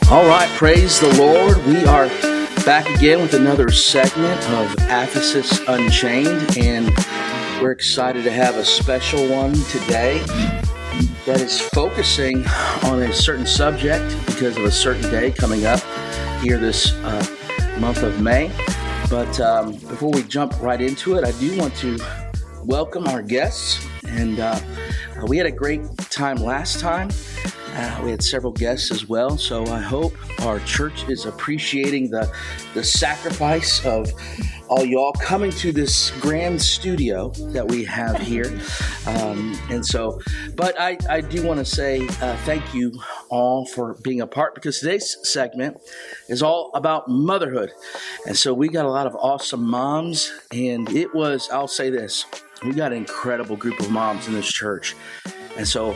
All right, praise the Lord. We are back again with another segment of Aphesis Unchained, and we're excited to have a special one today that is focusing on a certain subject because of a certain day coming up here this month of May. But before we jump right into it, I do want to welcome our guests, and we had a great time last time. We had several guests as well, so I hope our church is appreciating the sacrifice of all y'all coming to this grand studio that we have here. But I do want to say thank you all for being a part, because today's segment is all about motherhood. And so we got a lot of awesome moms, and I'll say this, we got an incredible group of moms in this church. And so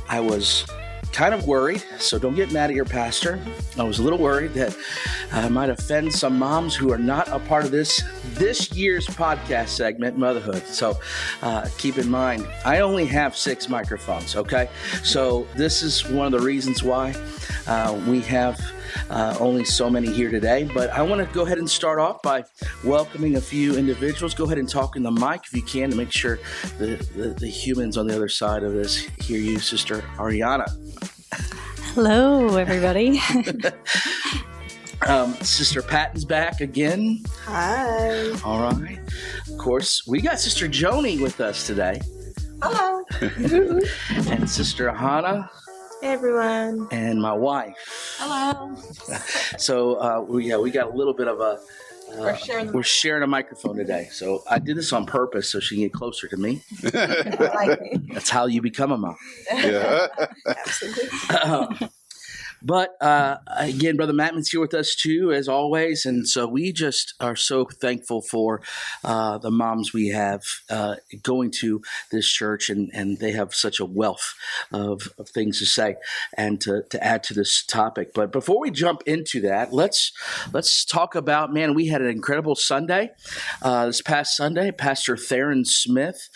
I was kind of worried, so don't get mad at your pastor. I was a little worried that I might offend some moms who are not a part of this year's podcast segment, Motherhood. So keep in mind, I only have 6 microphones, okay? So this is one of the reasons why we have only so many here today. But I want to go ahead and start off by welcoming a few individuals. Go ahead and talk in the mic if you can to make sure the humans on the other side of this hear you, Sister Ariana. Hello, everybody. Sister Patten's back again. Hi. All right. Of course, we got Sister Joni with us today. Hello. And Sister Hannah. Hey, everyone. And my wife. Hello. So we got a little bit of a we're sharing a microphone today. So I did this on purpose so she can get closer to me. I like it. That's how you become a mom. Yeah. Absolutely. But again, Brother Matmon's here with us too, as always. And so we just are so thankful for the moms we have going to this church, and they have such a wealth of things to say and to add to this topic. But before we jump into that, let's talk about, man, we had an incredible Sunday. This past Sunday, Pastor Theron Smith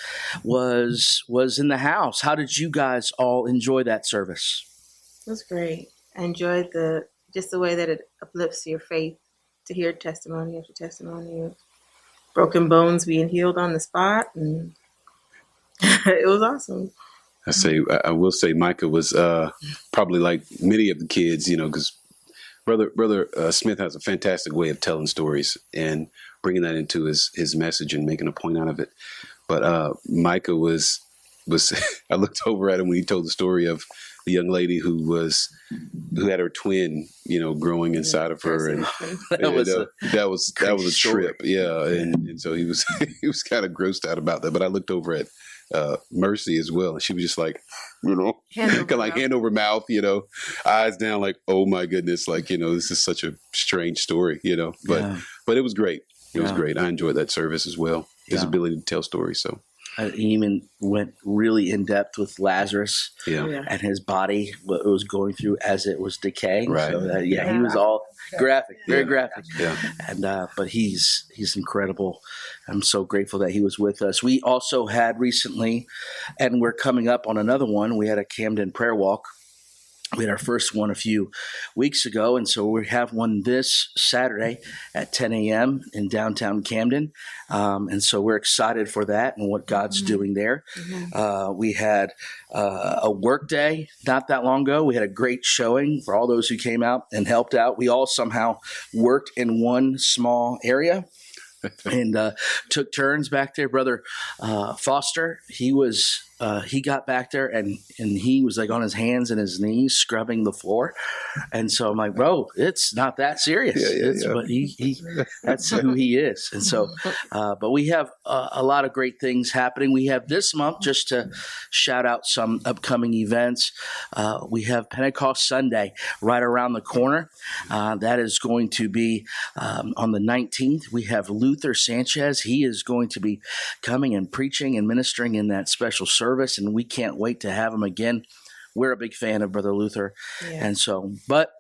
was in the house. How did you guys all enjoy that service? It was great. I enjoyed the way that it uplifts your faith to hear testimony after testimony of broken bones being healed on the spot, and it was awesome. I will say Micah was probably like many of the kids, because Brother Smith has a fantastic way of telling stories and bringing that into his message and making a point out of it. But Micah was I looked over at him when he told the story of the young lady who had her twin, growing inside of her, and that was a trip, yeah. And so he was kind of grossed out about that. But I looked over at Mercy as well, and she was just like, hand over mouth, eyes down, like, oh my goodness, like, this is such a strange story, But it was great. It was great. I enjoyed that service as well. His ability to tell stories. So. He even went really in depth with Lazarus and his body, what it was going through as it was decaying. Right. So he was all graphic, very graphic. Yeah. And but he's incredible. I'm so grateful that he was with us. We also had recently, and we're coming up on another one. We had a Camden prayer walk. We had our first one a few weeks ago, and so we have one this Saturday at 10 a.m. in downtown Camden. And so we're excited for that and what God's doing there. We had a work day not that long ago. We had a great showing for all those who came out and helped out. We all somehow worked in one small area. And took turns back there. Brother Foster, he got back there and he was like on his hands and his knees scrubbing the floor. And so I'm like, bro, it's not that serious. But he that's who he is. And so, but we have a lot of great things happening. We have this month, just to shout out some upcoming events. We have Pentecost Sunday right around the corner. That is going to be on the 19th. We have Luther Sanchez. He is going to be coming and preaching and ministering in that special service, and we can't wait to have him again. We're a big fan of Brother Luther. And so, but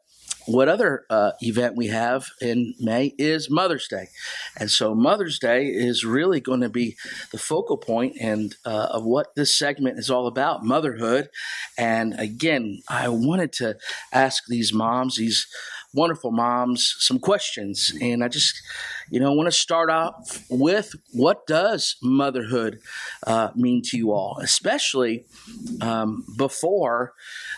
what other event we have in May is Mother's Day. And so Mother's Day is really going to be the focal point of what this segment is all about, motherhood. And again, I wanted to ask these moms, these wonderful moms, some questions. And I just, want to start off with, what does motherhood mean to you all, especially before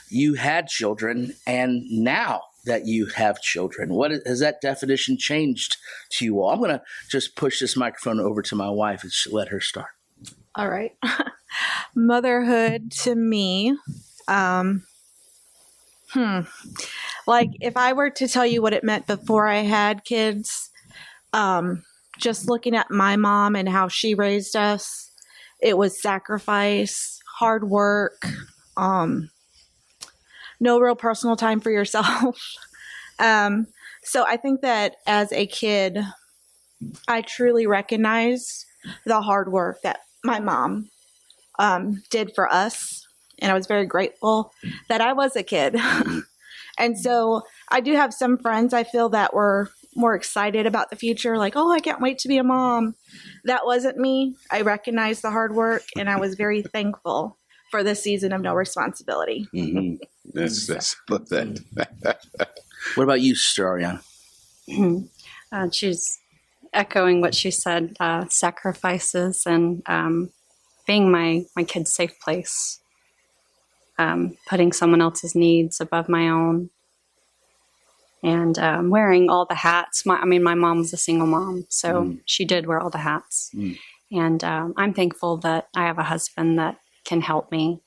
you had children and now that you have children? What has that definition changed to you all? I'm going to just push this microphone over to my wife and let her start. All right. Motherhood to me, like if I were to tell you what it meant before I had kids, just looking at my mom and how she raised us, it was sacrifice, hard work, no real personal time for yourself. So I think that as a kid, I truly recognized the hard work that my mom did for us. And I was very grateful that I was a kid. And so I do have some friends I feel that were more excited about the future, like, oh, I can't wait to be a mom. That wasn't me. I recognized the hard work, and I was very thankful for this season of no responsibility. Mm-hmm. That's love that. What about you, Sister Ariana? She's echoing what she said, sacrifices and being my kid's safe place, putting someone else's needs above my own, and wearing all the hats. My mom was a single mom, so she did wear all the hats. And I'm thankful that I have a husband that can help me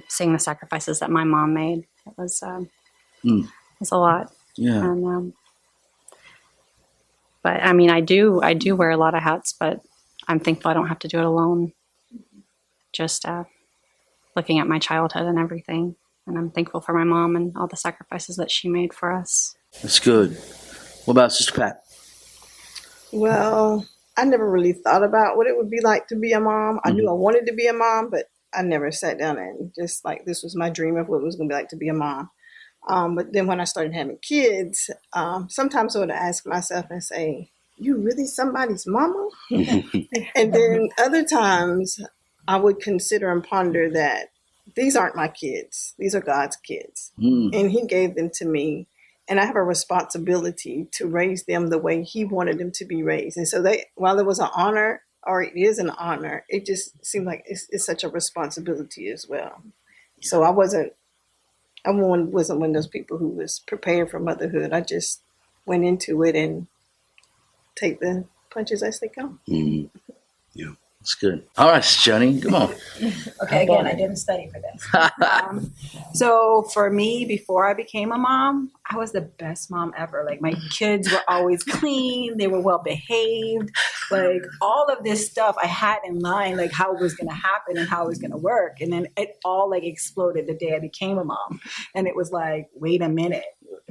seeing the sacrifices that my mom made. It was a lot. Yeah. And, but I mean, I do wear a lot of hats, but I'm thankful I don't have to do it alone. Just looking at my childhood and everything. And I'm thankful for my mom and all the sacrifices that she made for us. That's good. What about Sister Pat? Well, I never really thought about what it would be like to be a mom. I knew I wanted to be a mom, but I never sat down and just like, this was my dream of what it was going to be like to be a mom. But then when I started having kids, sometimes I would ask myself and say, you really somebody's mama? And then other times I would consider and ponder that these aren't my kids. These are God's kids. And he gave them to me. And I have a responsibility to raise them the way he wanted them to be raised. And so while it was an honor, or it is an honor, it just seemed like it's such a responsibility as well. So I wasn't one of those people who was prepared for motherhood. I just went into it and take the punches as they come. Yeah. That's good. All right, Joni, come on. Okay, again, I didn't study for this. So for me, before I became a mom, I was the best mom ever. Like my kids were always clean. They were well behaved. Like all of this stuff I had in line, like how it was going to happen and how it was going to work. And then it all like exploded the day I became a mom. And it was like, wait a minute.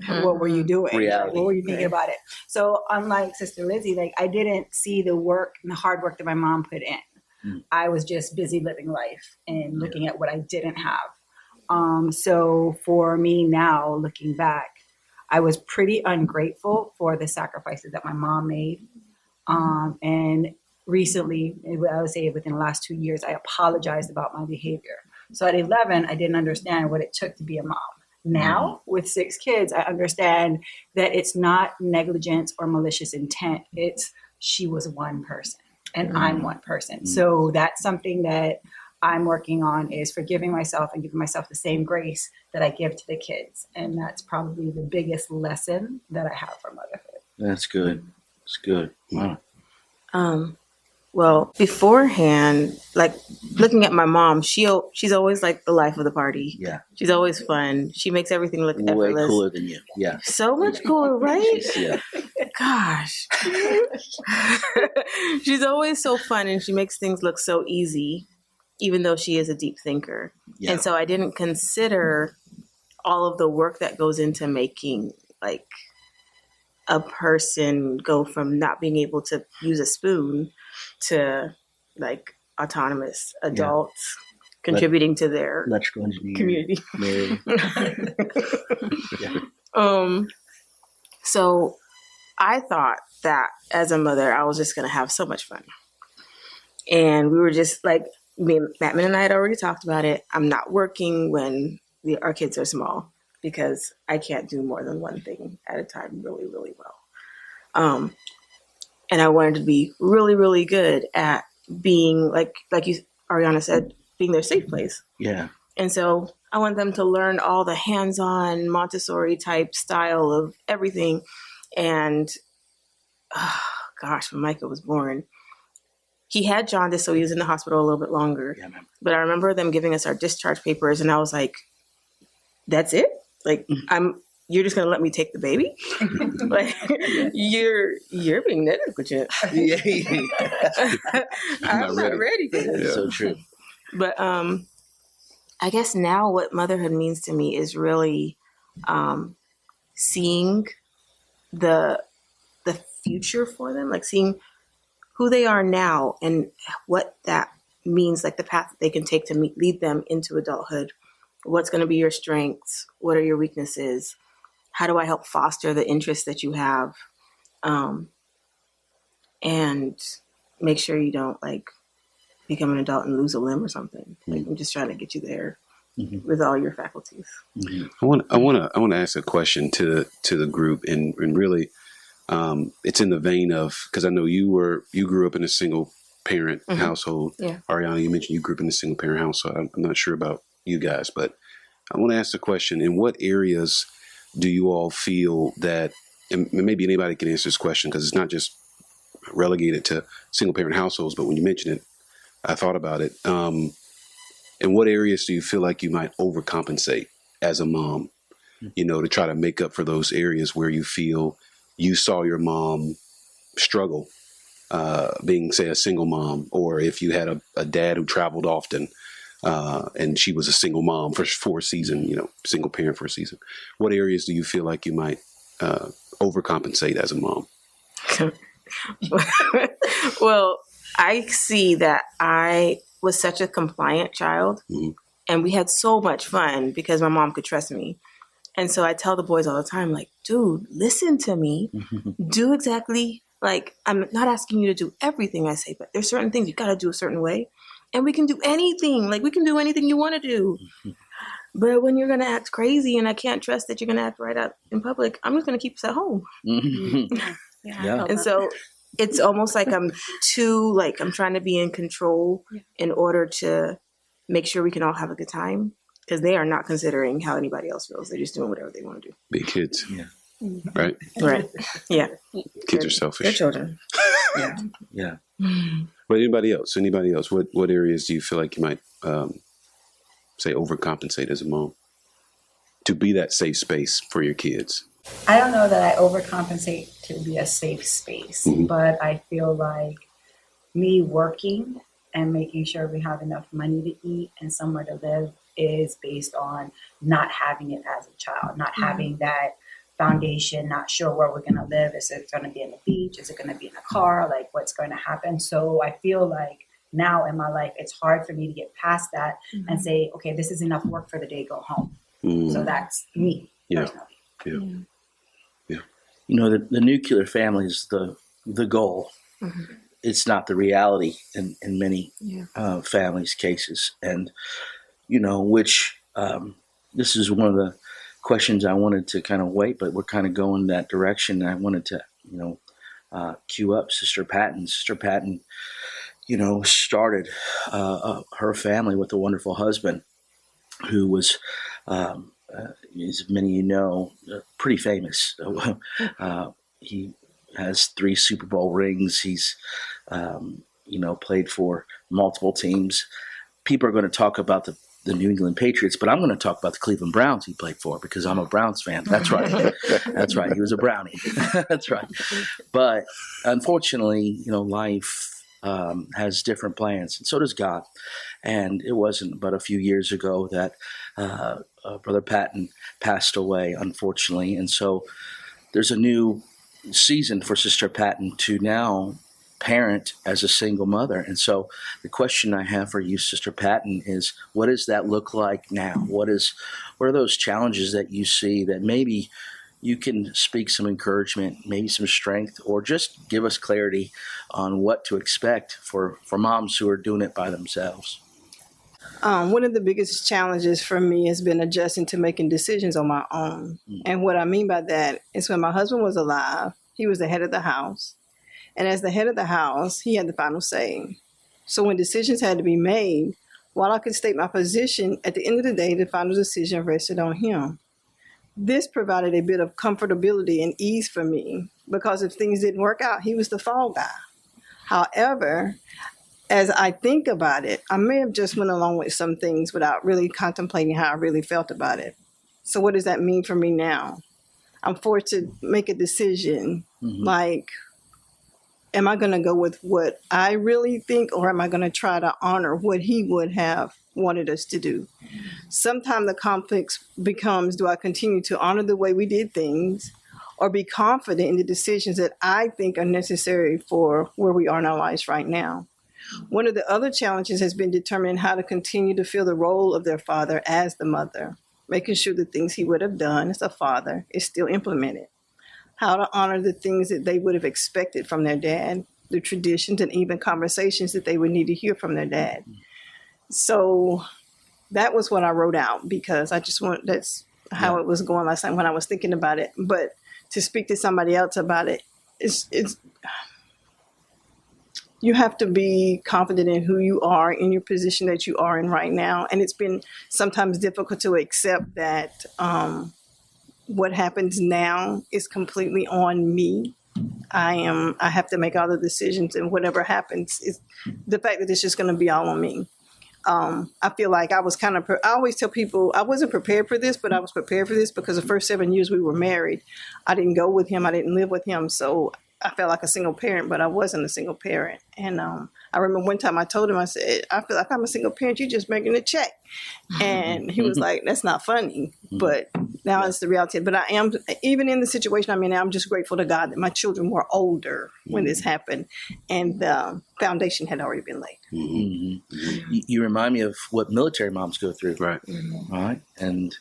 What were you doing? Reality. What were you thinking about it? So unlike Sister Lizzie, like I didn't see the work and the hard work that my mom put in. I was just busy living life and looking at what I didn't have. So for me now, looking back, I was pretty ungrateful for the sacrifices that my mom made. And recently, I would say within the last 2 years, I apologized about my behavior. So at 11, I didn't understand what it took to be a mom. Now, with 6 kids, I understand that it's not negligence or malicious intent. It's she was one person and I'm one person. So that's something that I'm working on, is forgiving myself and giving myself the same grace that I give to the kids. And that's probably the biggest lesson that I have for motherhood. That's good. It's good. Wow. Well, beforehand, like looking at my mom, she's always like the life of the party. Yeah. She's always fun. She makes everything look Way effortless. cooler than you. Yeah. So much cooler, right? Yeah. Gosh. She's always so fun, and she makes things look so easy, even though she is a deep thinker. Yeah. And so I didn't consider all of the work that goes into making like a person go from not being able to use a spoon to like autonomous adults contributing to their Electrical engineering. community. Yeah. So I thought that as a mother, I was just going to have so much fun. And we were just like, Matmon and I had already talked about it. I'm not working when our kids are small because I can't do more than one thing at a time really, really well. And I wanted to be really, really good at being, like you, Ariana said, being their safe place. Yeah. And so I want them to learn all the hands-on Montessori type style of everything. And when Micah was born, he had jaundice, so he was in the hospital a little bit longer. Yeah, man. But I remember them giving us our discharge papers, and I was like, "That's it? Like, you're just gonna let me take the baby? Like, you're being negligent. I'm not ready for this." Yeah. So true. But I guess now what motherhood means to me is really seeing the future for them, like seeing who they are now and what that means, like the path that they can take to lead them into adulthood. What's going to be your strengths? What are your weaknesses? How do I help foster the interests that you have? And make sure you don't like become an adult and lose a limb or something. Like, I'm just trying to get you there with all your faculties. I want to ask a question to the group, and really, it's in the vein of, because I know you grew up in a single parent household. Yeah. Ariana, you mentioned you grew up in a single parent household. I'm not sure about you guys, but I want to ask the question: in what areas do you all feel that, and maybe anybody can answer this question because it's not just relegated to single parent households, but when you mention it, I thought about it. In what areas do you feel like you might overcompensate as a mom, to try to make up for those areas where you feel you saw your mom struggle, being, say, a single mom, or if you had a dad who traveled often, and she was a single mom for a season, single parent for a season. What areas do you feel like you might overcompensate as a mom? Well, I see that I was such a compliant child, and we had so much fun because my mom could trust me. And so I tell the boys all the time, like, dude, listen to me. Do exactly, like, I'm not asking you to do everything I say, but there's certain things you got to do a certain way. And we can do anything. Like, we can do anything you want to do. But when you're going to act crazy and I can't trust that you're going to act right out in public, I'm just going to keep us at home. Yeah. And so it's almost like I'm trying to be in control in order to make sure we can all have a good time. Because they are not considering how anybody else feels. They're just doing whatever they want to do. Big kids. Yeah. Right? Right. Yeah. Kids are selfish. They're children. Yeah. Yeah. But anybody else? What areas do you feel like you might, say, overcompensate as a mom to be that safe space for your kids? I don't know that I overcompensate to be a safe space, but I feel like me working and making sure we have enough money to eat and somewhere to live is based on not having it as a child, not having that foundation, not sure where we're going to live. Is it going to be on the beach? Is it going to be in a car? Like, what's going to happen? So I feel like now in my life, it's hard for me to get past that and say, okay, this is enough work for the day, go home. So that's me personally. Yeah. The nuclear family is the goal. It's not the reality in many families' cases. And, which this is one of the questions I wanted to kind of wait, but we're kind of going that direction. And I wanted to, cue up Sister Patten. Sister Patten, started her family with a wonderful husband who was, as many pretty famous. He has 3 Super Bowl rings. He's, played for multiple teams. People are going to talk about the New England Patriots, but I'm going to talk about the Cleveland Browns he played for because I'm a Browns fan. That's right. That's right. He was a Brownie. That's right. But unfortunately, life has different plans, and so does God. And it wasn't but a few years ago that Brother Patten passed away, unfortunately. And so there's a new season for Sister Patten to now parent as a single mother. And so the question I have for you, Sister Patten, is what does that look like now? What are those challenges that you see that maybe you can speak some encouragement, maybe some strength, or just give us clarity on what to expect for moms who are doing it by themselves. One of the biggest challenges for me has been adjusting to making decisions on my own. And what I mean by that is when my husband was alive, he was the head of the house. And as the head of the house, he had the final say. So when decisions had to be made, while I could state my position, at the end of the day, the final decision rested on him. This provided a bit of comfortability and ease for me because if things didn't work out, he was the fall guy. However, as I think about it, I may have just went along with some things without really contemplating how I really felt about it. So what does that mean for me now? I'm forced to make a decision like, am I going to go with what I really think, or am I going to try to honor what he would have wanted us to do? Sometimes the conflict becomes, do I continue to honor the way we did things or be confident in the decisions that I think are necessary for where we are in our lives right now? One of the other challenges has been determining how to continue to fill the role of their father as the mother, making sure the things he would have done as a father is still implemented. How to honor the things that they would have expected from their dad, the traditions and even conversations that they would need to hear from their dad. So that was what I wrote out because that's how it was going last time when I was thinking about it. But to speak to somebody else about it, it's you have to be confident in who you are in your position that you are in right now. And it's been sometimes difficult to accept that what happens now is completely on me. I have to make all the decisions, and whatever happens is the fact that it's just going to be all on me. I feel like I was I always tell people I wasn't prepared for this, but I was prepared for this because the first 7 years we were married, I didn't go with him. I didn't live with him. So I felt like a single parent, but I wasn't a single parent. And I remember one time I told him, I said, I feel like I'm a single parent. You're just making a check. And he was like, that's not funny. But now it's the reality. But I am, even in the situation I'm in now, I'm just grateful to God that my children were older when this happened. And the foundation had already been laid. You remind me of what military moms go through. Right. Right. And,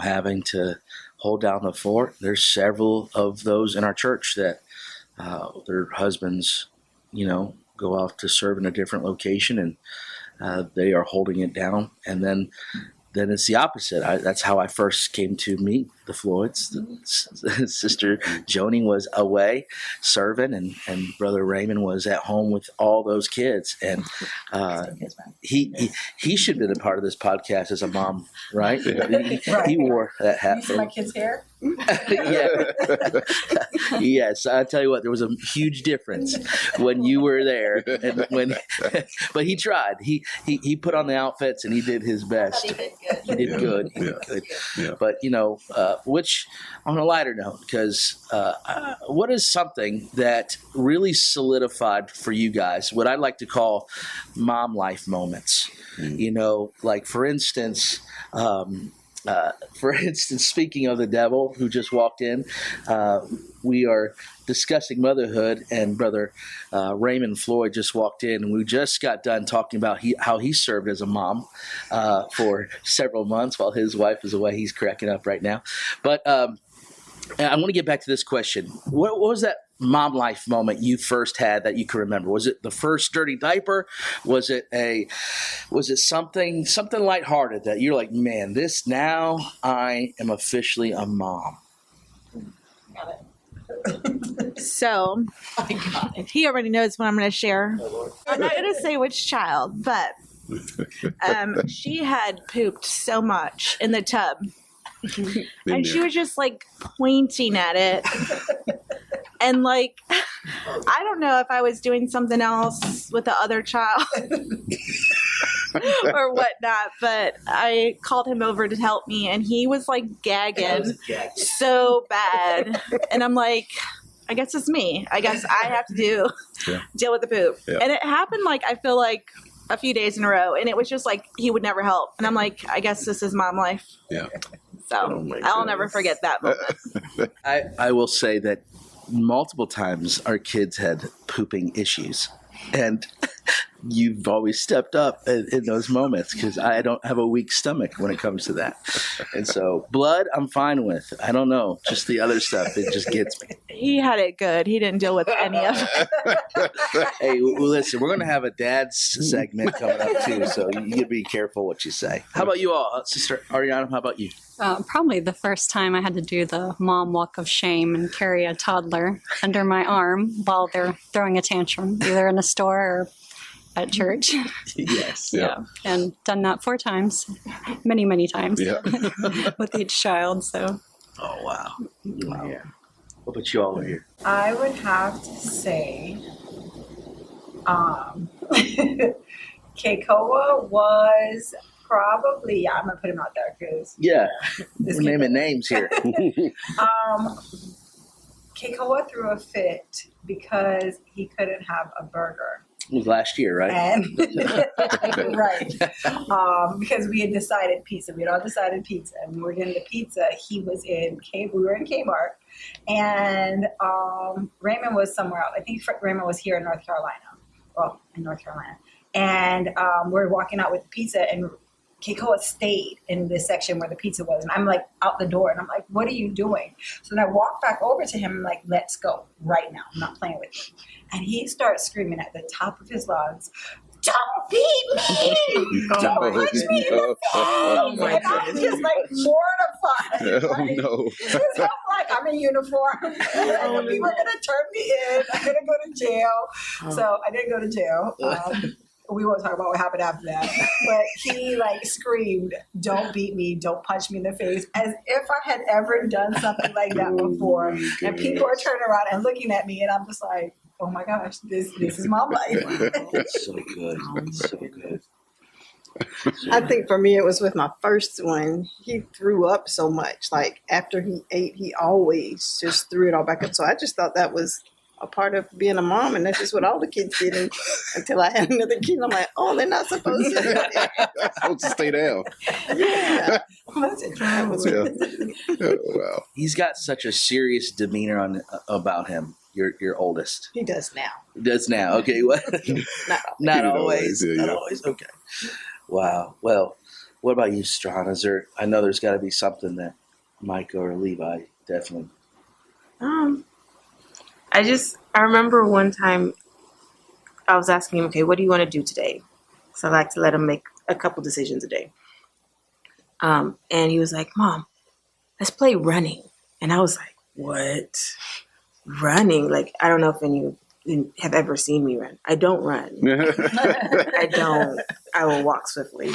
having to hold down the fort. There's several of those in our church that their husbands, go off to serve in a different location, and they are holding it down. And then it's the opposite. That's how I first came to meet the Floyds. Sister Joni was away serving, and Brother Raymond was at home with all those kids. And he should have been a part of this podcast as a mom, right? He wore that hat. You see my kid's hair? Yeah. Yes, I tell you what, there was a huge difference when you were there, and but he tried. He put on the outfits and he did his best. He did good. He did good. Yeah. But which on a lighter note, because what is something that really solidified for you guys what I'd like to call mom life moments? Like for instance, speaking of the devil who just walked in, we are discussing motherhood, and Brother Raymond Floyd just walked in, and we just got done talking about how he served as a mom for several months while his wife was away. He's cracking up right now. But I want to get back to this question. What was that mom life moment you first had that you can remember? Was it the first dirty diaper? Was it something lighthearted that you're like, man, now I am officially a mom? So he already knows what I'm going to share. I'm not going to say which child, but she had pooped so much in the tub. And she was just like pointing at it. And like, I don't know if I was doing something else with the other child or whatnot, but I called him over to help me, and he was like gagging so bad. And I'm like, I guess it's me. I guess I have to deal with the poop. Yeah. And it happened I feel like a few days in a row, and it was just like he would never help. And I'm like, I guess this is mom life. Yeah. So I'll never forget that moment. I will say that multiple times our kids had pooping issues, and you've always stepped up in those moments because I don't have a weak stomach when it comes to that. And so blood, I'm fine with. I don't know. Just the other stuff, it just gets me. He had it good. He didn't deal with any of it. Hey, well, listen, we're going to have a dad's segment coming up too, so you got to be careful what you say. How about you all? Sister Ariana, how about you? Probably the first time I had to do the mom walk of shame and carry a toddler under my arm while they're throwing a tantrum, either in a store or at church. Yes. Yeah. And done that 4 times, many, many times Yeah. with each child. So. Oh, wow. Wow. What about you all are here? I would have to say, Keikoa was probably, I'm going to put him out there because Yeah. We're naming names here. Keikoa threw a fit because he couldn't have a burger. It was last year, right? And right. Because we had decided pizza. We had all decided pizza. And we were getting the pizza. We were in Kmart. And Raymond was somewhere else. I think Raymond was here in North Carolina. Well, in North Carolina. And we're walking out with the pizza, and Keikoa stayed in this section where the pizza was. And I'm like out the door, and I'm like, what are you doing? So then I walk back over to him, like, let's go right now. I'm not playing with you. And he starts screaming at the top of his lungs, don't beat me! Don't punch me in the face! And I'm just like mortified. Oh, Right? no. Because I'm like, I'm in uniform. And people are going to turn me in. I'm going to go to jail. So I didn't go to jail. We won't talk about what happened after that. But he like screamed, don't beat me, don't punch me in the face, as if I had ever done something like that before. And people are turning around and looking at me, and I'm just like, oh my gosh, this is my life. Wow, that's so good. That's so good. I think for me, it was with my first one. He threw up so much. Like after he ate, he always just threw it all back up. So I just thought that was a part of being a mom, and that's just what all the kids did until I had another kid. I'm like, oh, they're not supposed to. Supposed to stay down. Yeah. Oh, wow. He's got such a serious demeanor about him. Your oldest. He does now. Does now. Okay. What? Not always. Yeah, Not yeah. always. Okay. Wow. Well, what about you, Strawn? I know there's got to be something that Micah or Levi definitely. I remember one time I was asking him, okay, what do you want to do today? So I like to let him make a couple decisions a day. And he was like, Mom, let's play running. And I was like, what? Running? Like, I don't know if any of you have ever seen me run. I don't run. I don't. I will walk swiftly.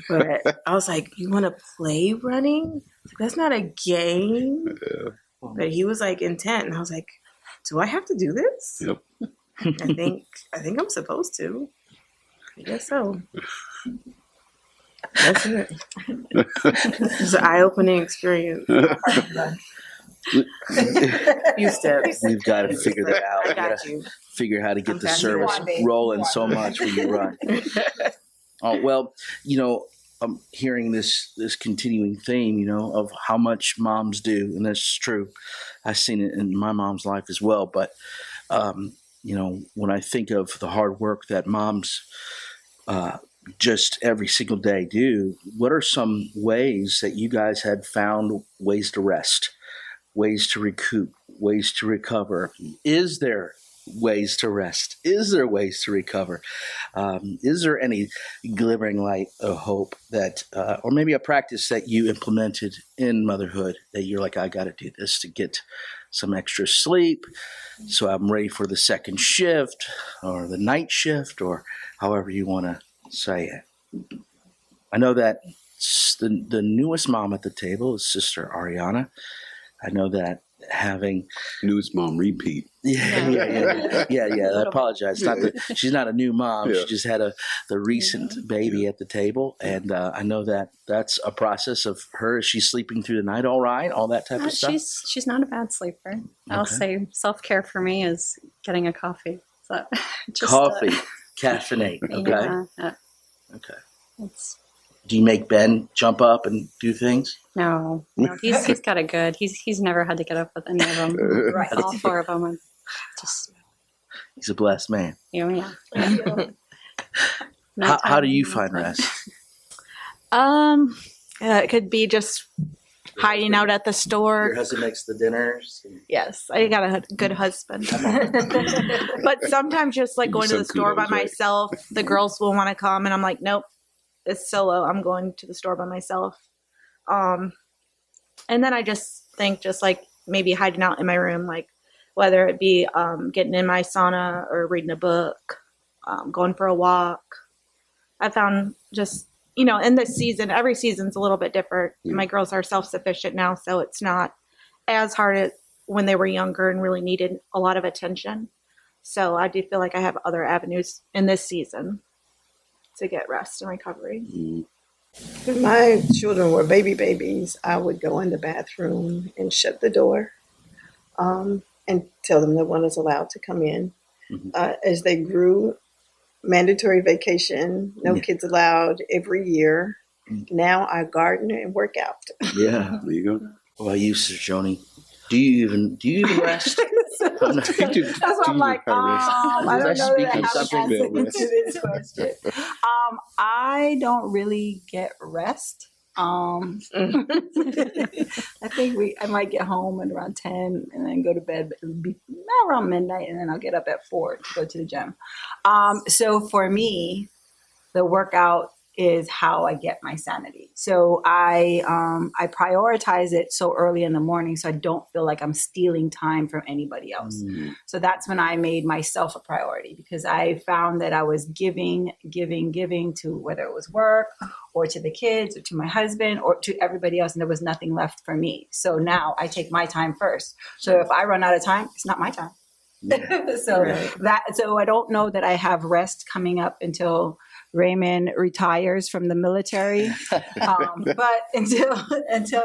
But I was like, you want to play running? Like, that's not a game. Yeah. But he was like intent, and I was like, do I have to do this? Yep. I think I'm supposed to. I guess so. That's it. It's an eye-opening experience. Few steps. We've got to figure that out. I We got gotta you. figure how to get I'm the fast. service Come on, babe. rolling Come so on. much when you run. Oh, well, I'm hearing this continuing theme, of how much moms do, and that's true. I've seen it in my mom's life as well. But, when I think of the hard work that moms just every single day do, what are some ways that you guys had found ways to rest, ways to recoup, ways to recover? Is there ways to rest? Is there ways to recover? Is there any glimmering light of hope that, or maybe a practice that you implemented in motherhood that you're like, I got to do this to get some extra sleep, so I'm ready for the second shift or the night shift, or however you want to say it. I know that the newest mom at the table is Sister Ariana. I know that having Newest mom repeat. Yeah. I apologize. She's not a new mom. Yeah. She just had the recent baby at the table, and I know that that's a process of her. Is she sleeping through the night all right? All that type of stuff. She's not a bad sleeper. I'll say self-care for me is getting a coffee. So just, Coffee, caffeinate. Okay. Yeah, Okay. it's Do you make Ben jump up and do things? no, he's got it good. He's never had to get up with any of them. Right. All 4 of them. Just He's a blessed man. Oh, yeah. How do you find rest? It could be just hiding out at the Your store. husband makes the dinners. Yes, I got a good husband. But sometimes just like Give you going to the some store by kudos, right? myself, the girls will want to come, and I'm like, nope, it's solo. I'm going to the store by myself. And then I just think just like maybe hiding out in my room, like whether it be getting in my sauna or reading a book, going for a walk. I found just, in this season, every season's a little bit different. Yeah. My girls are self-sufficient now, so it's not as hard as when they were younger and really needed a lot of attention. So I do feel like I have other avenues in this season to get rest and recovery. When my children were babies, I would go in the bathroom and shut the door and tell them no one is allowed to come in. As they grew, mandatory vacation, no kids allowed every year. Now I garden and work out. Yeah. There you go. What about you, Sister Joni? Do you even rest? That's why I'm like, I don't know that I have something an answer to this question. I don't really get rest. I think I might get home at around 10 and then go to bed around midnight, and then I'll get up at 4 to go to the gym. So for me, the workout is how I get my sanity. So I prioritize it so early in the morning so I don't feel like I'm stealing time from anybody else. So that's when I made myself a priority, because I found that I was giving to whether it was work or to the kids or to my husband or to everybody else, and there was nothing left for me. So now I take my time first. So if I run out of time, it's not my time. So I don't know that I have rest coming up until Raymond retires from the military. But until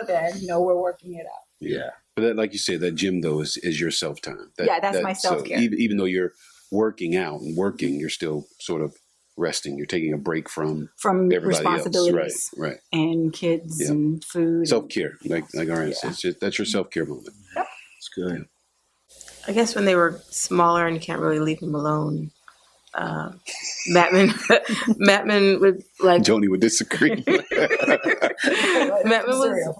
then, we're working it out. Yeah. But that, like you said, that gym though is your self time. That's my self-care. So even though you're working out and working, you're still sort of resting. You're taking a break from everybody responsibilities, else. Right. And kids and food. Self-care, like Ariana says, that's your self-care moment. Yep. It's good. I guess when they were smaller and you can't really leave them alone, Matmon would like. Joni would disagree. Matmon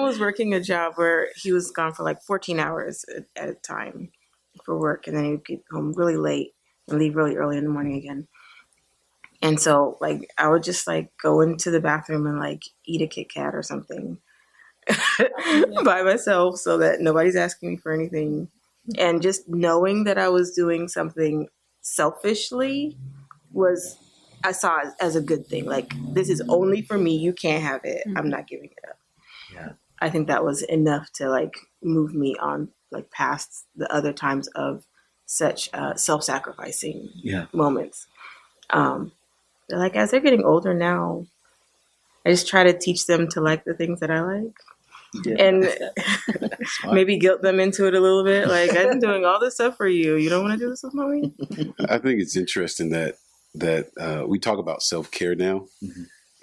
was working a job where he was gone for like 14 hours at a time for work, and then he would get home really late and leave really early in the morning again. And so, like, I would just like go into the bathroom and like eat a Kit Kat or something by myself, so that nobody's asking me for anything, and just knowing that I was doing something selfishly I saw it as a good thing. Like, this is only for me. You can't have it. I'm not giving it up. Yeah. I think that was enough to like move me on like past the other times of such self-sacrificing moments. Like, as they're getting older now, I just try to teach them to like the things that I like. And maybe guilt them into it a little bit. Like, I've been doing all this stuff for you. You don't want to do this with mommy? I think it's interesting that we talk about self-care now.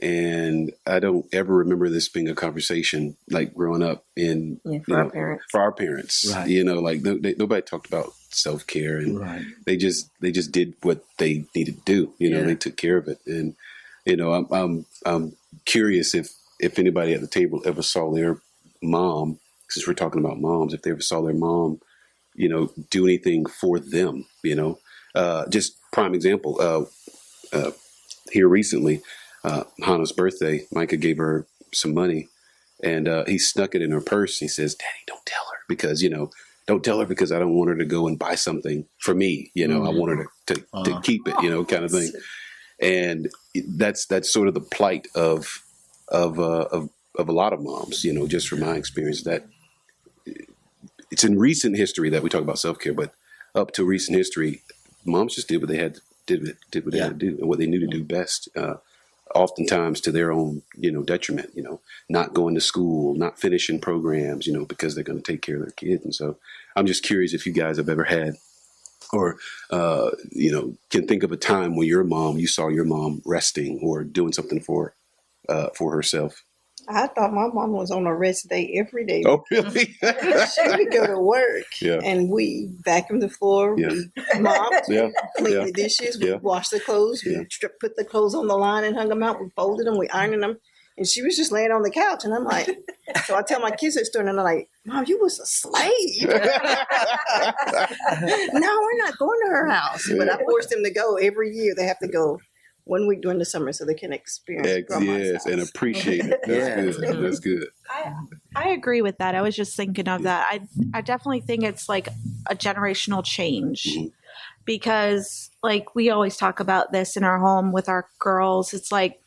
And I don't ever remember this being a conversation like growing up for our parents. Right. Like nobody talked about self-care, and they just did what they needed to do. They took care of it. And I'm curious if anybody at the table ever saw their mom, since we're talking about moms, if they ever saw their mom, do anything for them. Just prime example. Here recently, Hannah's birthday, Micah gave her some money, and he snuck it in her purse. He says, "Daddy, don't tell her don't tell her because I don't want her to go and buy something for me. I want her to keep it, kind of thing." And that's sort of the plight of a lot of moms, just from my experience, that it's in recent history that we talk about self-care, but up to recent history, moms just did what they had to did what they had to do and what they knew to do best. Oftentimes to their own, detriment, not going to school, not finishing programs, because they're going to take care of their kids. And so I'm just curious if you guys have ever had or, can think of a time when you saw your mom resting or doing something for herself. I thought my mom was on a rest day every day. Oh, really? She would go to work, Yeah. and we vacuum the floor, Yeah. we mop, Yeah. clean Yeah. the dishes, we Yeah. wash the clothes, we put the clothes on the line and hung them out, we folded them, we ironed them, and she was just laying on the couch, and I'm like, so I tell my kids that story, and they're like, Mom, you was a slave. No, we're not going to her house, but I forced them to go every year. They have to go 1 week during the summer so they can experience grandma's Yes, and house. appreciate it. That's good. That's good. I agree with that. I was just thinking of that. I definitely think it's like a generational change Mhm. because like we always talk about this in our home with our girls. It's like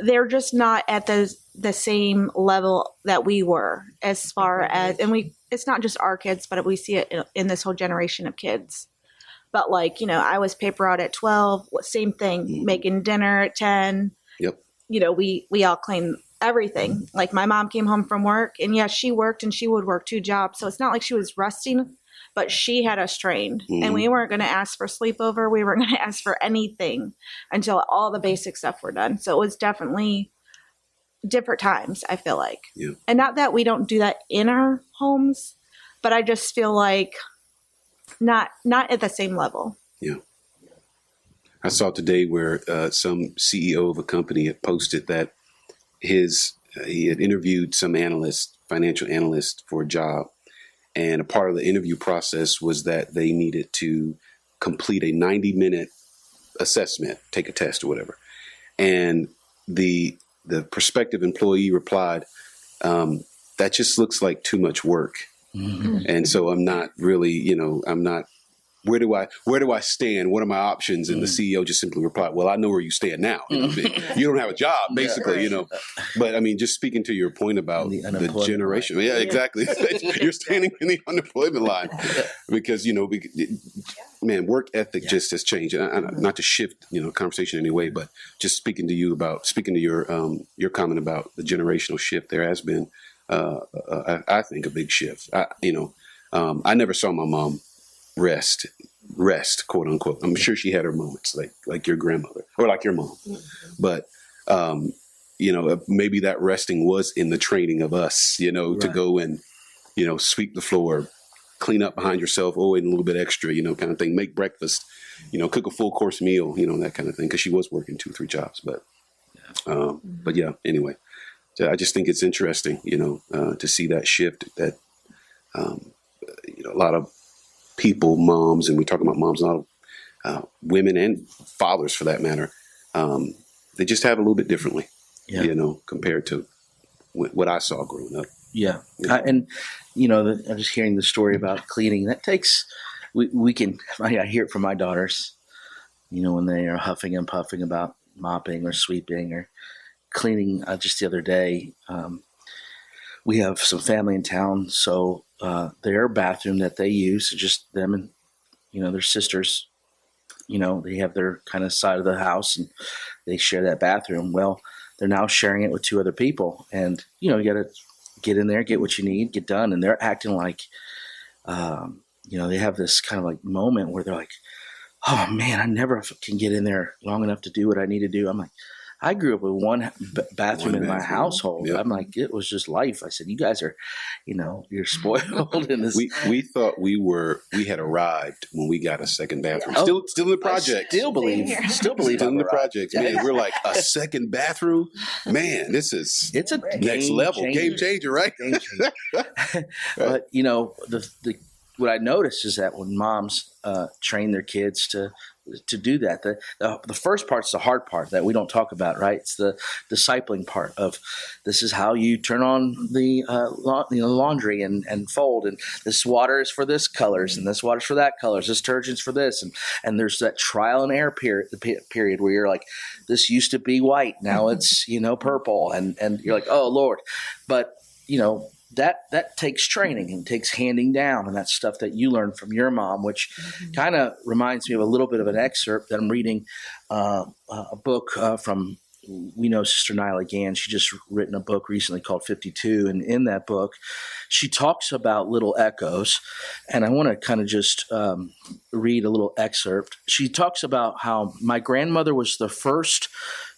they're just not at the same level that we were as far as, and it's not just our kids, but we see it in this whole generation of kids. But like, you know, I was paper out at 12, same thing, making dinner at 10. Yep. You know, we all clean everything. Like my mom came home from work and yeah, she worked and she would work 2 jobs. So it's not like she was resting, but she had us trained and we weren't going to ask for sleepover. We weren't going to ask for anything until all the basic stuff were done. So it was definitely different times, I feel like. Yeah. And not that we don't do that in our homes, but I just feel like not at the same level. Yeah. I saw today where some CEO of a company had posted that he had interviewed some financial analyst for a job. And a part of the interview process was that they needed to complete a 90-minute assessment, take a test or whatever. And the prospective employee replied, that just looks like too much work. Mm-hmm. And so I'm not really, where do I stand? What are my options? And the CEO just simply replied, well, I know where you stand now. You don't have a job, basically, But I mean, just speaking to your point about the generation. Line. Yeah, exactly. You're standing in the unemployment line because, man, work ethic just has changed. And not to shift, conversation in any way, but just speaking to your comment about the generational shift, there has been, I think, a big shift. I never saw my mom rest, quote unquote. I'm sure she had her moments like your grandmother or like your mom, but maybe that resting was in the training of us, to go and, sweep the floor, clean up behind yourself, and a little bit extra, kind of thing, make breakfast, cook a full course meal, that kind of thing. Cause she was working 2-3 jobs, but yeah, anyway, so I just think it's interesting, to see that shift that, a lot of people, moms, and we talk about moms, a lot of women and fathers for that matter, they just have a little bit differently, compared to what I saw growing up. Yeah. I'm just hearing the story about cleaning. That takes, I hear it from my daughters, when they are huffing and puffing about mopping or sweeping or cleaning. Just the other day, we have some family in town, so their bathroom that they use, just them and, their sisters, they have their kind of side of the house and they share that bathroom. Well, they're now sharing it with 2 other people. And, you got to get in there, get what you need, get done. And they're acting like, they have this kind of like moment where they're like, oh man, I never can get in there long enough to do what I need to do. I'm like, I grew up with one bathroom in my household. Yep. I'm like, it was just life. I said, you guys are, you're spoiled. In this. We thought we had arrived when we got a second bathroom. Still in the project. Still believe in the project. Man, we're like, a second bathroom? Man, it's a next level. Game changer, right? Game changer. But, what I noticed is that when moms train their kids to do that, the first part's the hard part that we don't talk about, right? It's the discipling part of this is how you turn on the laundry and fold, and this water is for this colors and this water's for that colors, this detergent's for this, and there's that trial and error period where you're like, this used to be white, now it's purple, and you're like, oh Lord, but that takes training and takes handing down, and that's stuff that you learned from your mom, which kind of reminds me of a little bit of an excerpt that I'm reading a book from, we know Sister Nyla Gann. She just written a book recently called 52. And in that book, she talks about little echoes. And I want to kind of just read a little excerpt. She talks about how my grandmother was the first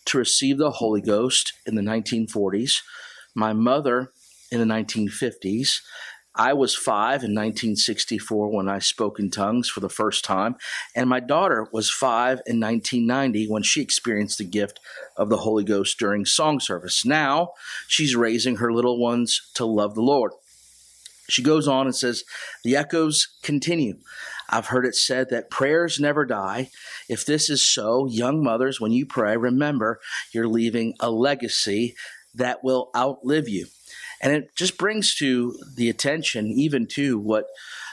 to receive the Holy Ghost in the 1940s, my mother in the 1950s. I was 5 in 1964 when I spoke in tongues for the first time, and my daughter was 5 in 1990 when she experienced the gift of the Holy Ghost during song service. Now she's raising her little ones to love the Lord. She goes on and says, the echoes continue. I've heard it said that prayers never die. If this is so, young mothers, when you pray, remember you're leaving a legacy that will outlive you. And it just brings to the attention even to what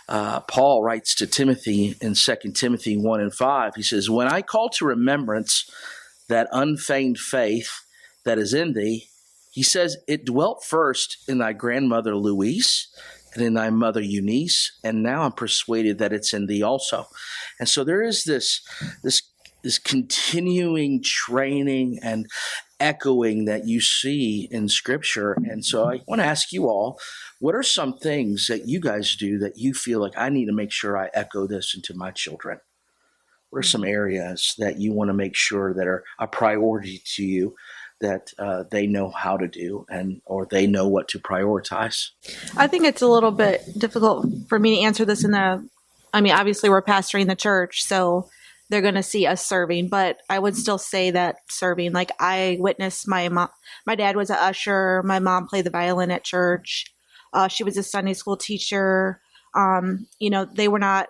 Paul writes to Timothy in 2 Timothy 1 and 5. He says, when I call to remembrance that unfeigned faith that is in thee, he says, it dwelt first in thy grandmother Louise and in thy mother Eunice, and now I'm persuaded that it's in thee also. And so there is this continuing training and echoing that you see in Scripture. And so I want to ask you all, what are some things that you guys do that you feel like I need to make sure I echo this into my children? What are some areas that you want to make sure that are a priority to you that they know how to do or they know what to prioritize? I think it's a little bit difficult for me to answer this obviously we're pastoring the church, so they're going to see us serving, but I would still say that serving, like I witnessed my dad was an usher. My mom played the violin at church. She was a Sunday school teacher. They were not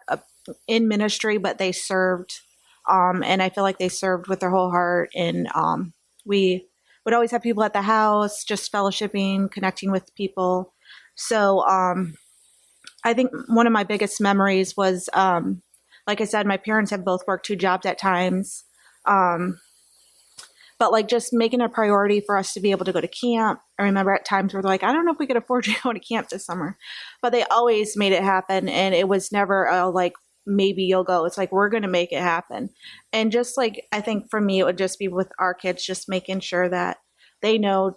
in ministry, but they served. And I feel like they served with their whole heart. And we would always have people at the house, just fellowshipping, connecting with people. So I think one of my biggest memories was, like I said, my parents have both worked 2 jobs at times. But like just making a priority for us to be able to go to camp. I remember at times where they're like, I don't know if we could afford to go to camp this summer, but they always made it happen. And it was never like, maybe you'll go. It's like, we're going to make it happen. And just like, I think for me, it would just be with our kids, just making sure that they know,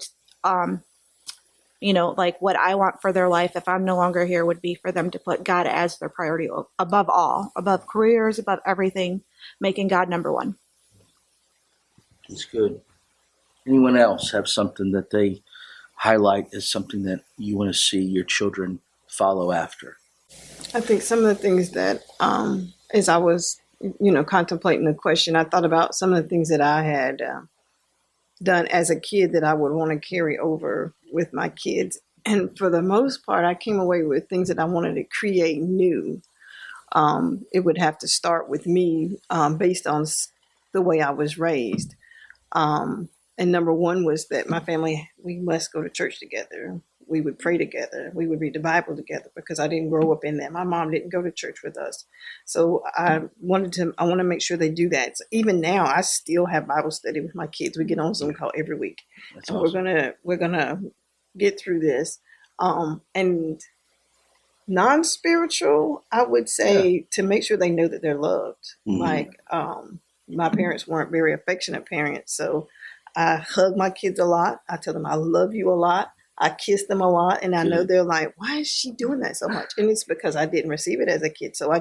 like what I want for their life, if I'm no longer here, would be for them to put God as their priority above all, above careers, above everything, making God number one. It's good. Anyone else have something that they highlight as something that you want to see your children follow after? I think some of the things that, as I was, contemplating the question, I thought about some of the things that I had done as a kid that I would want to carry over with my kids. And for the most part, I came away with things that I wanted to create new. It would have to start with me based on the way I was raised. And number one was that my family, we must go to church together. We would pray together. We would read the Bible together because I didn't grow up in that. My mom didn't go to church with us. So I want to make sure they do that. So even now, I still have Bible study with my kids. We get on Zoom call every week. That's and awesome. we're gonna get through this. And non-spiritual, I would say to make sure they know that they're loved. Mhm. Like my parents weren't very affectionate parents. So I hug my kids a lot. I tell them I love you a lot. I kiss them a lot. And I know they're like, why is she doing that so much? And it's because I didn't receive it as a kid. So I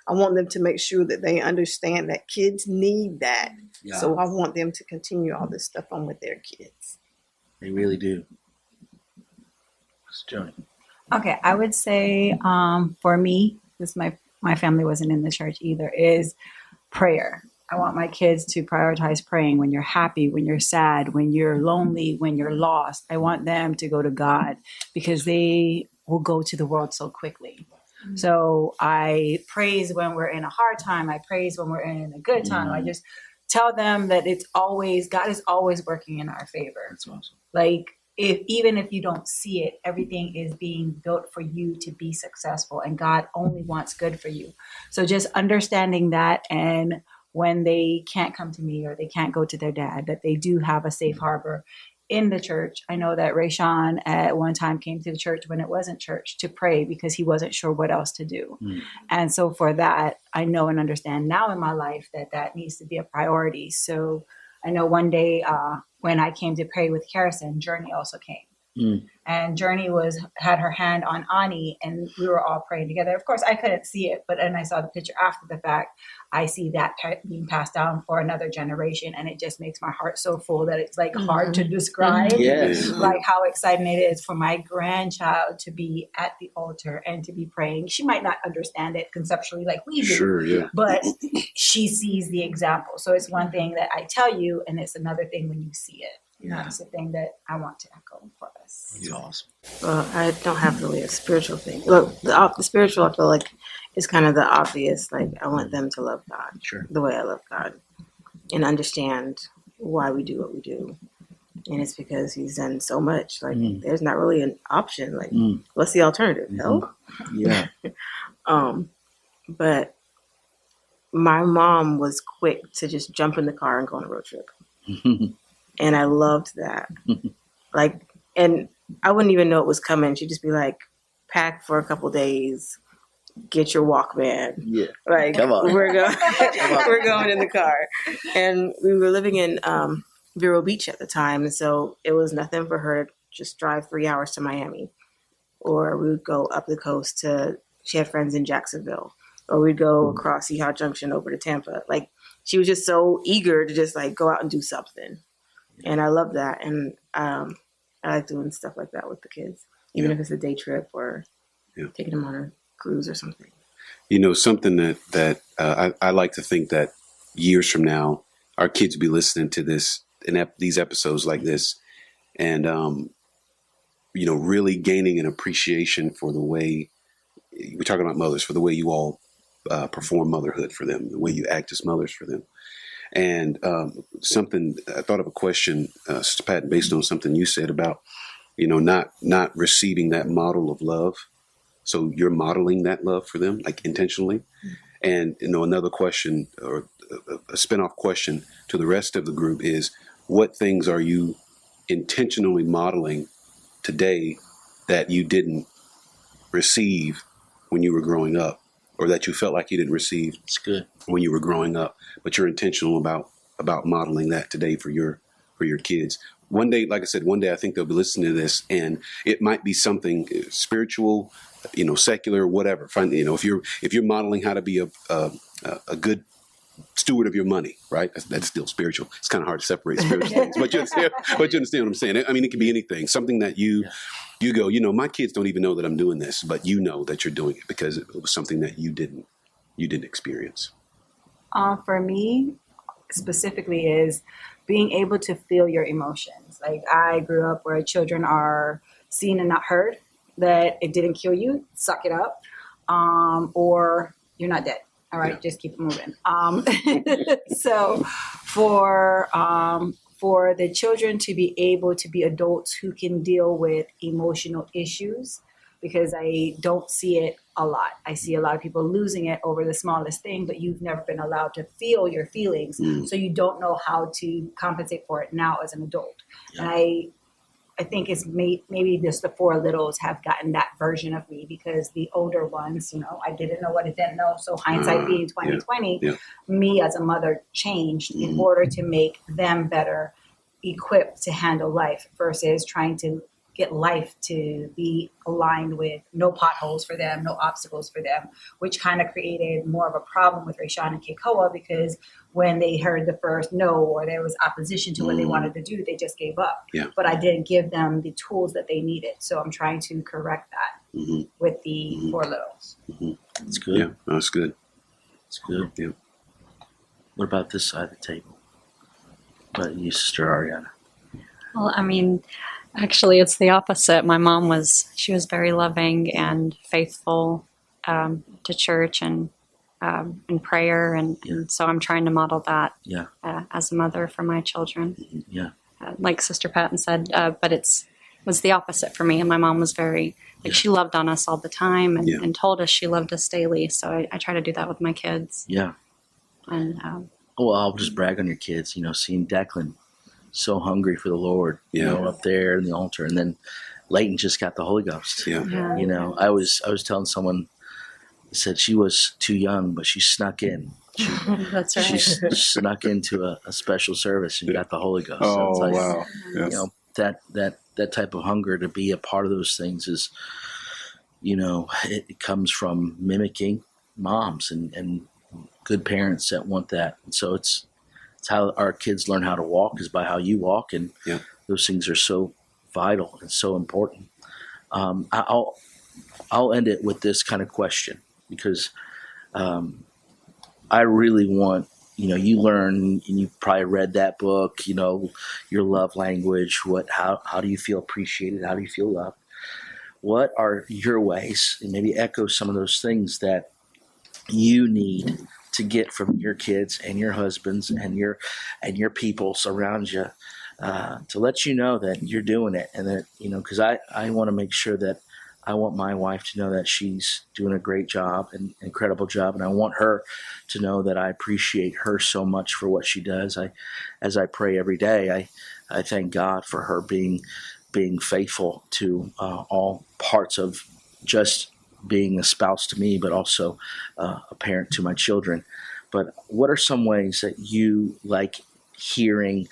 want them to make sure that they understand that kids need that. Yeah. So I want them to continue all this stuff on with their kids. They really do. It's Joni. Okay, I would say for me, this my family wasn't in the church either, is prayer. I want my kids to prioritize praying when you're happy, when you're sad, when you're lonely, when you're lost. I want them to go to God because they will go to the world so quickly. Mm-hmm. So I praise when we're in a hard time. I praise when we're in a good time. I just tell them that God is always working in our favor. That's awesome. Like, even if you don't see it, everything is being built for you to be successful, and God only wants good for you. So just understanding that, and when they can't come to me or they can't go to their dad, that they do have a safe harbor in the church. I know that Rayshawn at one time came to the church when it wasn't church to pray because he wasn't sure what else to do. And so for that, I know and understand now in my life that needs to be a priority. So I know one day when I came to pray with Harrison, Journey also came. And Journey had her hand on Ani, and we were all praying together. Of course, I couldn't see it, but then I saw the picture after the fact. I see that being passed down for another generation, and it just makes my heart so full that it's like hard to describe. Yes. Like how exciting it is for my grandchild to be at the altar and to be praying. She might not understand it conceptually like we do, Sure, yeah. but she sees the example. So it's one thing that I tell you, and it's another thing when you see it. Yeah. That's the thing that I want to echo for us. That's awesome. Well, I don't have really a spiritual thing. Look, the spiritual, I feel like, is kind of the obvious. Like, I want them to love God Sure. the way I love God and understand why we do what we do. And it's because He's done so much. Like, there's not really an option. Like, what's the alternative? Hell? Yeah. But my mom was quick to just jump in the car and go on a road trip. And I loved that. Like, and I wouldn't even know it was coming. She'd just be like, pack for a couple days, get your Walkman. Yeah. Like, Come on. we're going in the car. And we were living in Vero Beach at the time. And so it was nothing for her to just drive 3 hours to Miami. Or we would go up the coast she had friends in Jacksonville. Or we'd go across Seahawk Junction over to Tampa. Like, she was just so eager to just like go out and do something. And I love that. And I like doing stuff like that with the kids, even if it's a day trip or taking them on a cruise or something. You know, something that I like to think that years from now, our kids will be listening to this and these episodes like this, and you know, really gaining an appreciation for the way we're talking about mothers, for the way you all perform motherhood for them, the way you act as mothers for them. And something I thought of a question, Sister Patten, based on something you said about, you know, not receiving that model of love. So you're modeling that love for them, like intentionally. And, you know, another question or a spinoff question to the rest of the group is, what things are you intentionally modeling today that you didn't receive when you were growing up, or that you felt like you didn't receive when you were growing up, but you're intentional about modeling that today for your kids? One day, like I said, one day I think they'll be listening to this, and it might be something spiritual, you know, secular, whatever. Find, you know, if you're modeling how to be a good steward of your money, right? That's still spiritual. It's kind of hard to separate spiritual things, but you understand what I'm saying. I mean, it can be anything, something that you go, you know, my kids don't even know that I'm doing this, but you know that you're doing it because it was something that you didn't experience. For me, specifically, is being able to feel your emotions. Like, I grew up where children are seen and not heard, that it didn't kill you, suck it up, or you're not dead. All right, just keep it moving. So for the children to be able to be adults who can deal with emotional issues, because I don't see it a lot. I see a lot of people losing it over the smallest thing, but you've never been allowed to feel your feelings. So you don't know how to compensate for it now as an adult. And I think it's maybe just the four littles have gotten that version of me, because the older ones, you know, I didn't know what I didn't know. So hindsight being 2020, me as a mother changed in order to make them better equipped to handle life, versus trying to get life to be aligned with no potholes for them, no obstacles for them, which kind of created more of a problem with Rayshawn and Keikoa, because when they heard the first no, or there was opposition to what they wanted to do, they just gave up. But I didn't give them the tools that they needed. So I'm trying to correct that with the four littles. That's good. Yeah, that's good. That's good. Yeah. What about this side of the table? What about you, Sister Ariana? Well, I mean, actually, it's the opposite. My mom was very loving and faithful to church and in prayer. And so I'm trying to model that as a mother for my children. Like Sister Patten said, but it was the opposite for me. And my mom was very, she loved on us all the time and told us she loved us daily. So I try to do that with my kids. Yeah. And well, I'll just brag on your kids, you know, seeing Declan so hungry for the Lord, you know, up there in the altar. And then Leighton just got the Holy Ghost. You know, I was telling someone, said she was too young, but she snuck in. That's right. She snuck into a special service and got the Holy Ghost. Oh, so it's like, wow. You know, that type of hunger to be a part of those things is, it comes from mimicking moms and good parents that want that. And so it's how our kids learn how to walk, is by how you walk. And those things are so vital and so important. I'll end it with this kind of question, because I really want, you learn, and you probably read that book, your love language, how do you feel appreciated? How do you feel loved? What are your ways, and maybe echo some of those things that you need to get from your kids and your husbands and your peoples around you, to let you know that you're doing it, and that, because I want to make sure that I want my wife to know that she's doing a great job, an incredible job, and I want her to know that I appreciate her so much for what she does. As I pray every day, I thank God for her being faithful to all parts of just being a spouse to me, but also a parent to my children. But what are some ways that you like hearing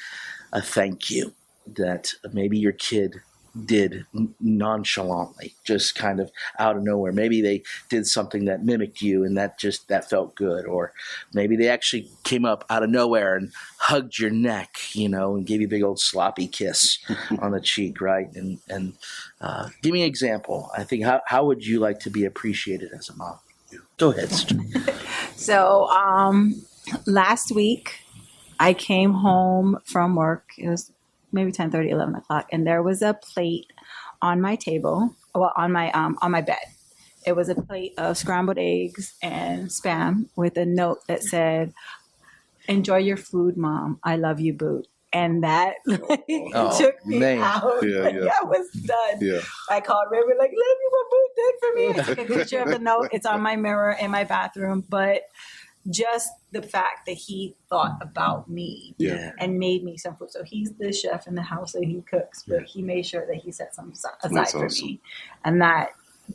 a thank you that maybe your kid did nonchalantly, just kind of out of nowhere? Maybe they did something that mimicked you, and that felt good. Or maybe they actually came up out of nowhere and hugged your neck, and gave you a big old sloppy kiss on the cheek, right? And give me an example. I think, how would you like to be appreciated as a mom? Go ahead. So last week I came home from work. It was maybe 10:30, 11 o'clock, and there was a plate on my table, on my bed. It was a plate of scrambled eggs and Spam with a note that said, "Enjoy your food, Mom. I love you, boo." And that took me out. I was done. Yeah. I called River, like, "Love you, what boo did for me." I took a picture of the note. It's on my mirror in my bathroom. But just the fact that he thought about me and made me some food. So he's the chef in the house, so he cooks, but he made sure that he set some aside for me. And that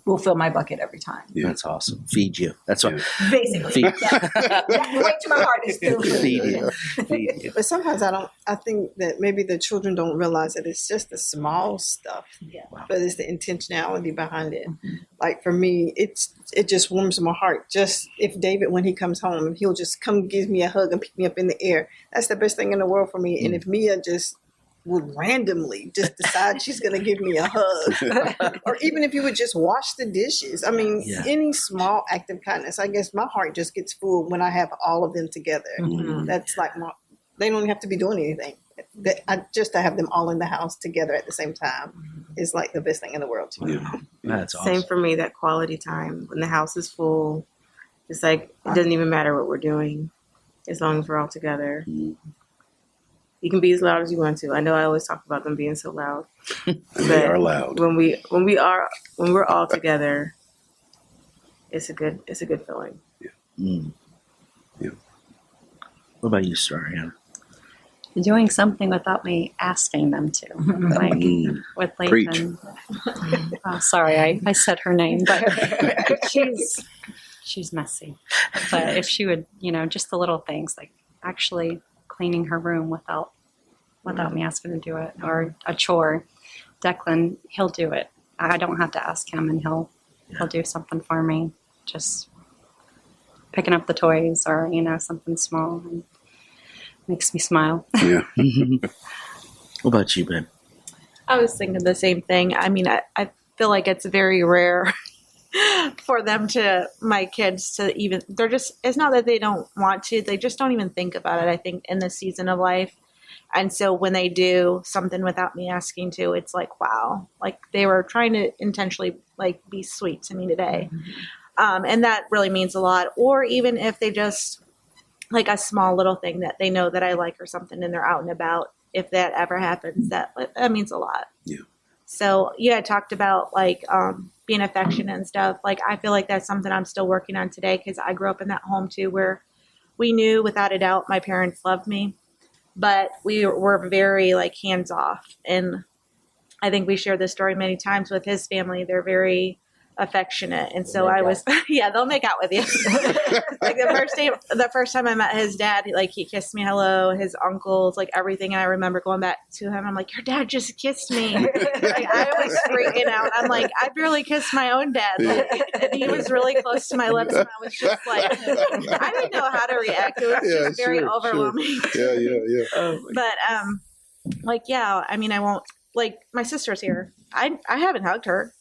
will fill my bucket every time. Yeah. That's awesome. Feed you. That's what basically. Feed. Right to my heart is still feed you. But sometimes I think that maybe the children don't realize that it's just the small stuff. Yeah. Wow. But it's the intentionality behind it. Like for me, it just warms my heart. Just if David, when he comes home, he'll just come give me a hug and pick me up in the air. That's the best thing in the world for me. And if Mia just would randomly just decide she's going to give me a hug, or even if you would just wash the dishes. I mean, any small act of kindness. I guess my heart just gets full when I have all of them together. That's like they don't have to be doing anything. Just to have them all in the house together at the same time is like the best thing in the world to me. That's awesome. Same for me, that quality time when the house is full. It's like, it doesn't even matter what we're doing as long as we're all together. You can be as loud as you want to. I know I always talk about them being so loud. They are loud. When we're all together, it's a good feeling. What about you, Ariana? Doing something without me asking them to, like with Layton. Sorry, I said her name, but she's messy. But if she would, just the little things, like actually cleaning her room without me asking to do it, or a chore. Declan, he'll do it. I don't have to ask him, and he'll do something for me. Just picking up the toys, or something small, and makes me smile. Yeah. What about you, Ben? I was thinking the same thing. I mean, I feel like it's very rare for my kids to even, it's not that they don't want to, they just don't even think about it, I think, in this season of life. And so when they do something without me asking to, it's like, wow, like they were trying to intentionally like be sweet to me today. And that really means a lot. Or even if they just like a small little thing that they know that I like or something and they're out and about, if that ever happens, that means a lot. Yeah. So I talked about like being affectionate and stuff. Like I feel like that's something I'm still working on today, because I grew up in that home too, where we knew without a doubt my parents loved me, but we were very like hands off. And I think we shared this story many times with his family. They're very affectionate. And so I was, they'll make out with you. Like the first time I met his dad, he kissed me hello, his uncles, everything. And I remember going back to him. I'm like, your dad just kissed me. I was freaking out. I'm like, I barely kissed my own dad. And he was really close to my lips. And I was just I didn't know how to react. It was just very overwhelming. Sure. Yeah. But, I mean, I won't, my sister's here. I haven't hugged her.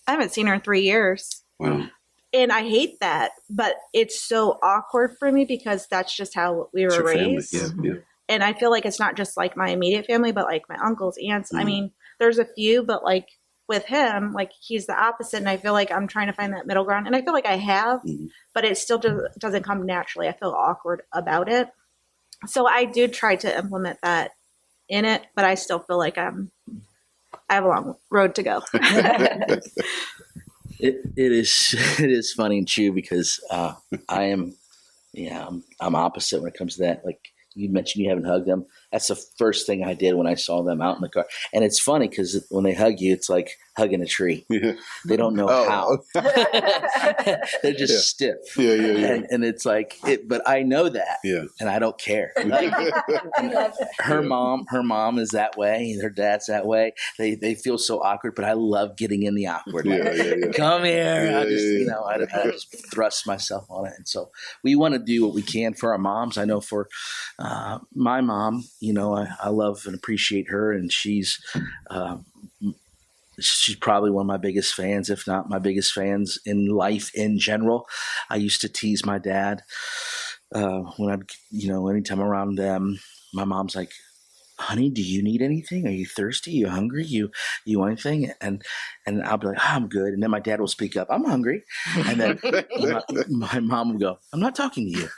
I haven't seen her in 3 years. Wow. And I hate that, but it's so awkward for me because that's just how we were raised. Yeah. And I feel like it's not just my immediate family, but my uncles, aunts. I mean, there's a few, but with him, he's the opposite. And I feel like I'm trying to find that middle ground. And I feel like I have, but it still doesn't come naturally. I feel awkward about it. So I do try to implement that in it, but I still feel like I have a long road to go. It is funny and true because I'm opposite when it comes to that. You mentioned you haven't hugged them. That's the first thing I did when I saw them out in the car. And it's funny because when they hug you, it's like hugging a tree. Yeah. They don't know how. They're just stiff. Yeah. And it's but I know that. Yeah. And I don't care. Her mom is that way. Her dad's that way. They feel so awkward, but I love getting in the awkward. Come here. I just thrust myself on it. And so we want to do what we can for our moms. I know for my mom, I love and appreciate her, and she's probably one of my biggest fans, if not my biggest fans in life in general. I used to tease my dad when anytime around them, my mom's like, honey, do you need anything? Are you thirsty? Are you hungry? You want anything? And I'll be like, I'm good. And then my dad will speak up, I'm hungry. And then my mom would go, I'm not talking to you.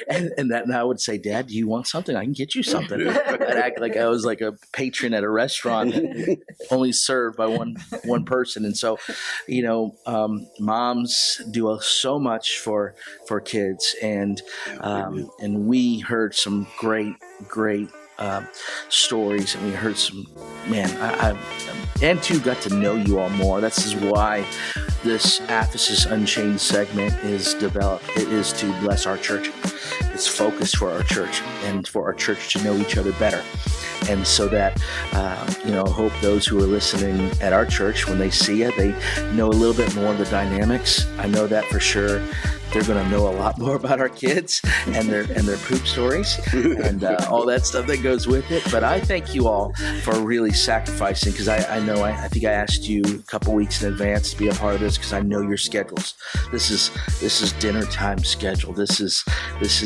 and I would say, Dad, do you want something? I can get you something. I'd act like I was like a patron at a restaurant only served by one person. And so, moms do so much for kids. And we heard some great stories, and we heard some, and too got to know you all more. This is why this Aphesis Unchained segment is developed. It is to bless our church. It's focused for our church and for our church to know each other better. And so that, hope those who are listening at our church, when they see it, they know a little bit more of the dynamics. I know that for sure. They're going to know a lot more about our kids and their poop stories and all that stuff that goes with it. But I thank you all for really sacrificing, because I think I asked you a couple weeks in advance to be a part of this because I know your schedules. This is dinner time schedule. This is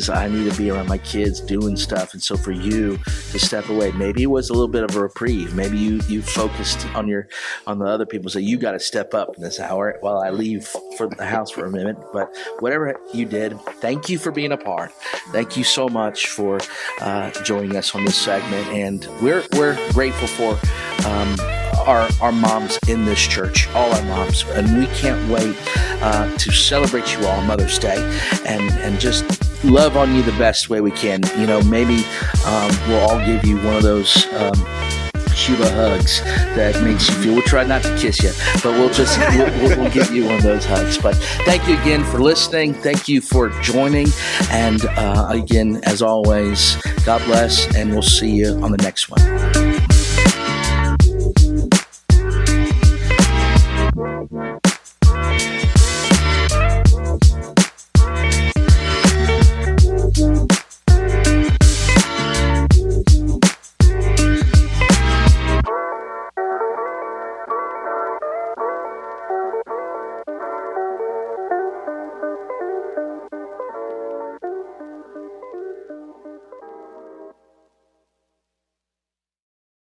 I need to be around my kids doing stuff. And so for you to step away, maybe it was a little bit of a reprieve. Maybe you focused on the other people. So you got to step up in this hour while I leave for the house for a minute. But whatever you did, thank you for being a part. Thank you so much for joining us on this segment, and we're grateful for our moms in this church, all our moms, and we can't wait to celebrate you all on Mother's Day and just love on you the best way we can. Maybe we'll all give you one of those Huba hugs that makes you feel. We'll try not to kiss you, but we'll give you one of those hugs. But thank you again for listening. Thank you for joining. And again, as always, God bless, and we'll see you on the next one.